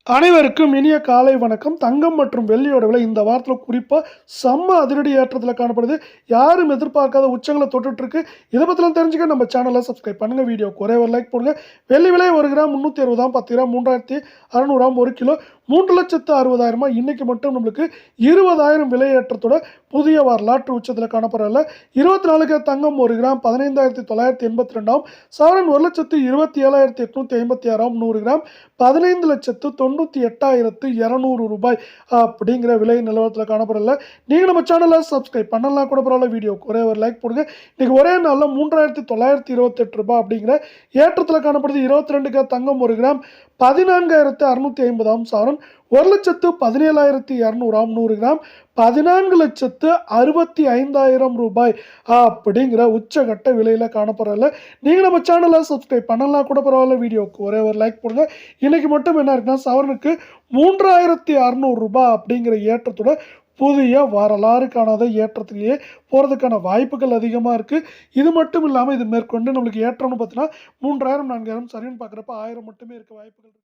அனைவருக்கும் இனிய காலை வணக்கம். தங்கம் மற்றும் வெள்ளியோட விலை இந்த வாரத்தில் குறிப்பாக செம்ம அதிரடி ஏற்றத்தில் காணப்படுது. யாரும் எதிர்பார்க்காத உச்சங்களை தொட்டுட்டு இருக்கு. இதை பற்றிலாம் தெரிஞ்சுக்க நம்ம சேனலை சப்ஸ்கிரைப் பண்ணுங்கள். வீடியோக்கு ஒரே ஒரு லைக் போடுங்க. வெள்ளி விலை 1 கிராம் 360, 10 கிராம் 3600, 1 கிலோ 3,60,000. இன்னைக்கு மட்டும் நம்மளுக்கு 20,000 விலை ஏற்றத்தோட புதிய வரலாற்று உச்சத்தில் காணப்படல. 24 தங்கம் 1 கிராம் 15,982, சவரன் 1,27,856, 100 கிராம் 15,98,200 ரூபாய் அப்படிங்கிற விலை நிலவரத்தில் காணப்படல. நீங்கள் நம்ம சேனலை சப்ஸ்கிரைப் பண்ணலாம் கூட பரவாயில்ல. வீடியோக்கு ஒரே ஒரு லைக் போடுங்க. இன்னைக்கு ஒரே நாளில் 3,928 ரூபாய் அப்படிங்கிற ஏற்றத்தில் காணப்படுது. 22 தங்கம் 1 கிராம் 14,650, சவரன் 1,17,200, 100 கிராம் 14,65,000 ரூபாய் அப்படிங்கிற உச்சகட்ட விலையில் காணப்படல. நீங்கள் நம்ம சேனலை சப்ஸ்கிரைப் பண்ணலாம் கூட பரவாயில்ல. வீடியோக்கு ஒரே ஒரு லைக் போடுங்க. இன்னைக்கு மட்டும் என்ன இருக்குன்னா, சவரனுக்கு 3,600 ரூபாய் அப்படிங்கிற ஏற்றத்தோட புதிய வரலாறு காணாத ஏற்றத்திலேயே போகிறதுக்கான வாய்ப்புகள் அதிகமாக இருக்குது. இது மட்டும் இல்லாமல் இது மேற்கொண்டு நம்மளுக்கு ஏற்றம்னு பார்த்தீங்கன்னா 3,000 4,000 சரின்னு பார்க்குறப்ப 1000 மட்டுமே இருக்க வாய்ப்புகள் இருக்குது.